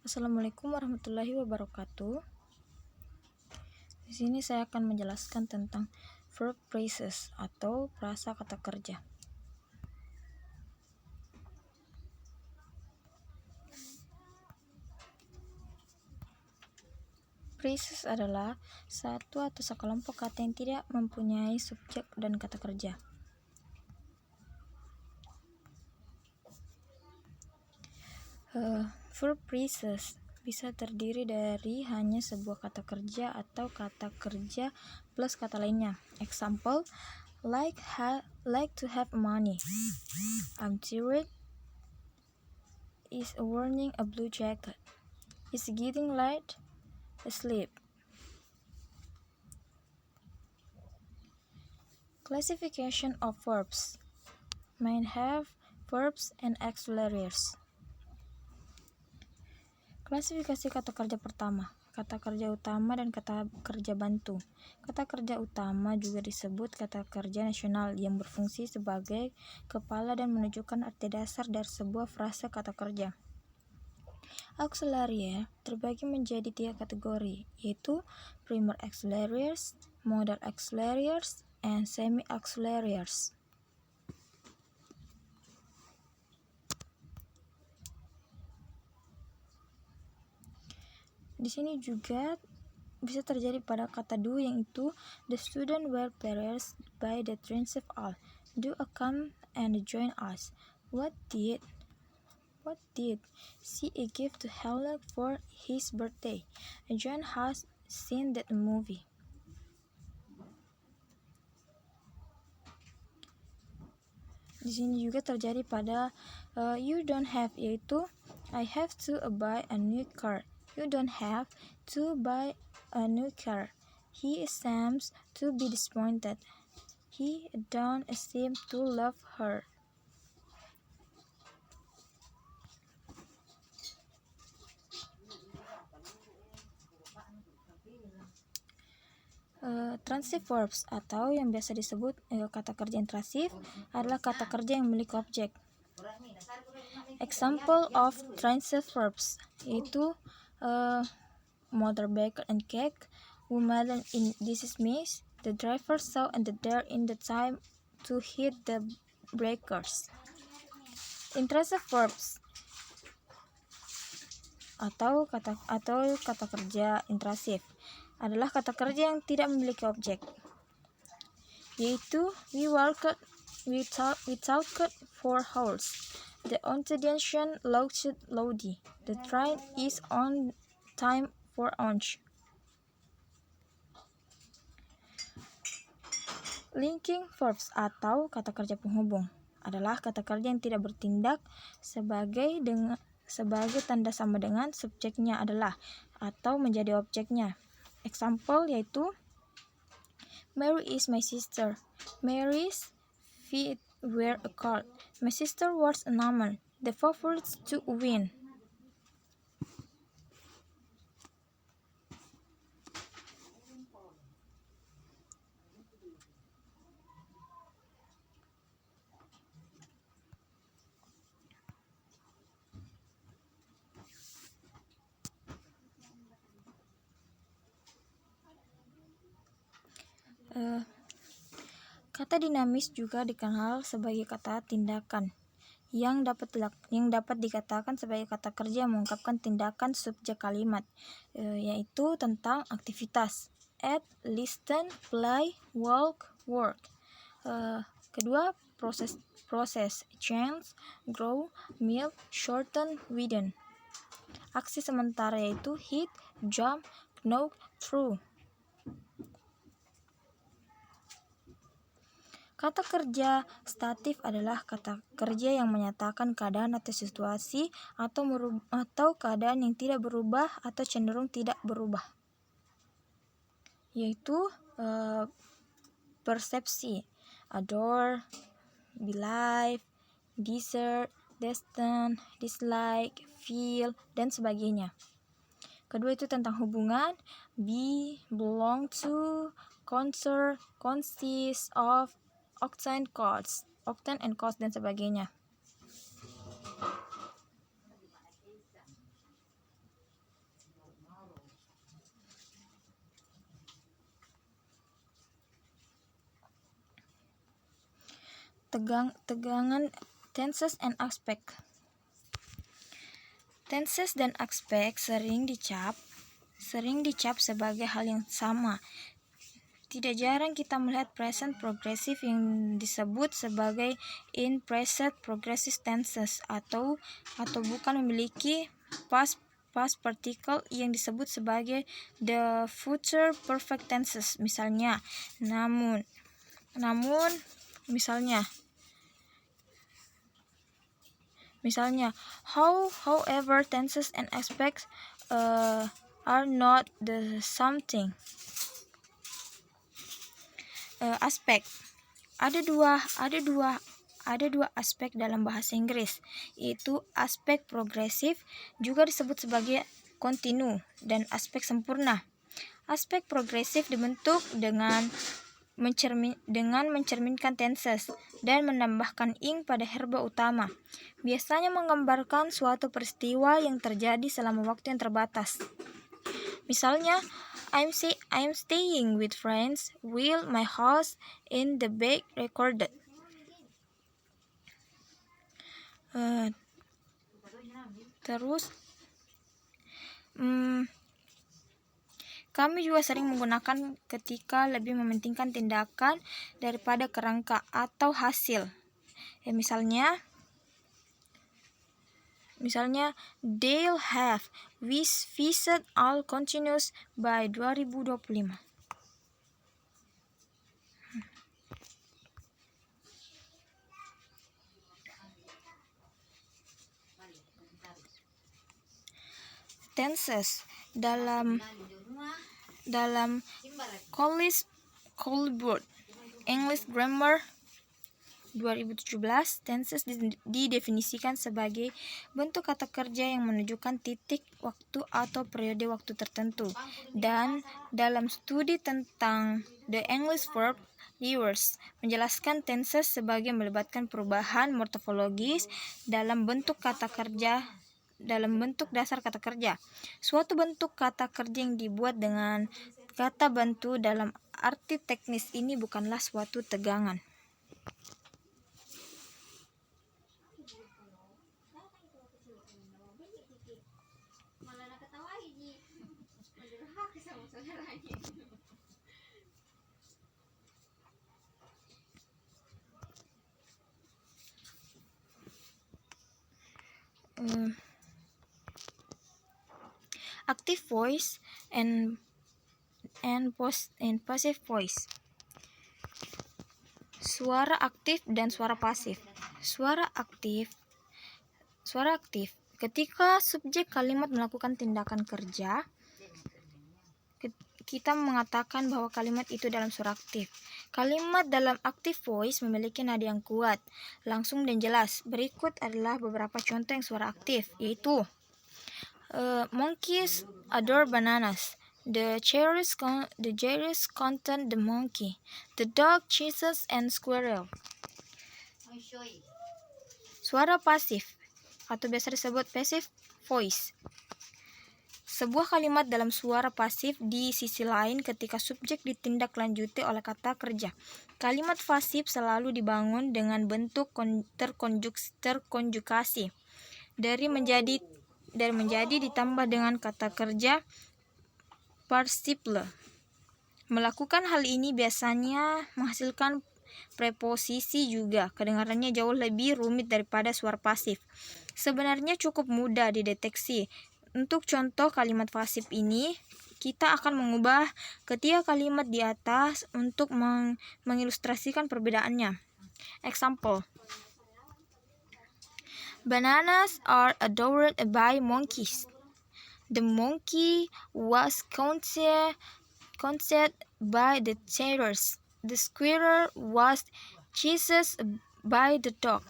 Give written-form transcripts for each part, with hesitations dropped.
Assalamualaikum warahmatullahi wabarakatuh. Di sini saya akan menjelaskan tentang verb phrases atau frasa kata kerja. Phrases adalah satu atau sekelompok kata yang tidak mempunyai subjek dan kata kerja. Verb phrases bisa terdiri dari hanya sebuah kata kerja atau kata kerja plus kata lainnya. Example, like to have money. I'm tired. Is wearing a blue jacket. Is getting late. Asleep. Classification of verbs. Main have verbs and auxiliaries. Klasifikasi kata kerja pertama, kata kerja utama dan kata kerja bantu. Kata kerja utama juga disebut kata kerja nasional yang berfungsi sebagai kepala dan menunjukkan arti dasar dari sebuah frasa kata kerja. Auxiliary terbagi menjadi 3 kategori, yaitu primer auxiliaries, modal auxiliaries, and semi auxiliaries. Di sini juga bisa terjadi pada kata do, yang itu the student were pleased by the transit all. Do come and join us. What did see a gift to Helen for his birthday? John has seen that movie. Di sini juga terjadi pada you don't have, yaitu I have to buy a new car. You don't have to buy a new car. He seems to be disappointed. He don't seem to love her. Transitive verbs atau yang biasa disebut kata kerja intrasif adalah kata kerja yang memiliki objek. Example of transitive verbs yaitu mother baked and cake, woman in this is miss, the driver saw and the dare in the time to hit the breakers. Intransitive verbs atau kata kerja intrasif adalah kata kerja yang tidak memiliki objek, yaitu we talked for hours, the audience laughed loudly, the train is on time for lunch. Linking verbs atau kata kerja penghubung adalah kata kerja yang tidak bertindak sebagai tanda sama dengan subjeknya adalah atau menjadi objeknya. Example yaitu Mary is my sister. Mary's feet were a card. My sister was a number. The favorites to win. Kata dinamis juga dikenal sebagai kata tindakan yang dapat dikatakan sebagai kata kerja yang mengungkapkan tindakan subjek kalimat, yaitu tentang aktivitas eat, listen, play, walk, work. Kedua, proses change, grow, milk, shorten, widen. Aksi sementara yaitu hit, jump, knock, through. Kata kerja statif adalah kata kerja yang menyatakan keadaan atau situasi atau keadaan yang tidak berubah atau cenderung tidak berubah, yaitu persepsi, adore, believe, desire, destined, dislike, feel, dan sebagainya. Kedua itu tentang hubungan, be, belong to, concern, consist of, often and cost, dan sebagainya. tegangan tenses and aspect. Tenses dan aspek sering dicap sebagai hal yang sama. Tidak jarang kita melihat present progressive yang disebut sebagai in present progressive tenses atau bukan memiliki past particle yang disebut sebagai the future perfect tenses. Misalnya, namun misalnya however tenses and aspects are not the same thing. Aspek. Ada dua aspek dalam bahasa Inggris, yaitu aspek progresif, juga disebut sebagai kontinu, dan aspek sempurna. Aspek progresif dibentuk dengan mencerminkan tenses dan menambahkan ing pada herba utama. Biasanya menggambarkan suatu peristiwa yang terjadi selama waktu yang terbatas. Misalnya, I'm staying with friends while my house in the back recorded. Kami juga sering menggunakan ketika lebih mementingkan tindakan daripada kerangka atau hasil. Misalnya, they'll have visit all continuous by 2025. Tenses dalam Colborne English Grammar 2017, tenses didefinisikan sebagai bentuk kata kerja yang menunjukkan titik waktu atau periode waktu tertentu. Dan dalam studi tentang the English verb years menjelaskan tenses sebagai melibatkan perubahan morfologis dalam bentuk dasar kata kerja. Suatu bentuk kata kerja yang dibuat dengan kata bantu dalam arti teknis ini bukanlah suatu tegangan. Active voice and passive voice. Suara aktif dan suara pasif. Suara aktif ketika subjek kalimat melakukan tindakan kerja, kita mengatakan bahwa kalimat itu dalam suara aktif. Kalimat dalam active voice memiliki nada yang kuat, langsung dan jelas. Berikut adalah beberapa contoh yang suara aktif, yaitu monkeys adore bananas. The cherries contain the monkey. The dog chases and squirrel. Suara pasif atau biasa disebut passive voice. Sebuah kalimat dalam suara pasif di sisi lain ketika subjek ditindaklanjuti oleh kata kerja. Kalimat pasif selalu dibangun dengan bentuk terkonjugasi dari menjadi ditambah dengan kata kerja participle. Melakukan hal ini biasanya menghasilkan preposisi juga. Kedengarannya jauh lebih rumit daripada suara pasif. Sebenarnya cukup mudah dideteksi. Untuk contoh kalimat pasif ini, kita akan mengubah ketiga kalimat di atas untuk mengilustrasikan perbedaannya. Example: bananas are adored by monkeys. The monkey was counted by the cherries. The squirrel was chased by the dog.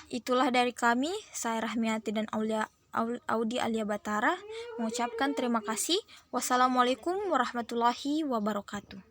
Itulah dari kami, saya Rahmiati dan Audi Alia Batara mengucapkan terima kasih. Wassalamualaikum warahmatullahi wabarakatuh.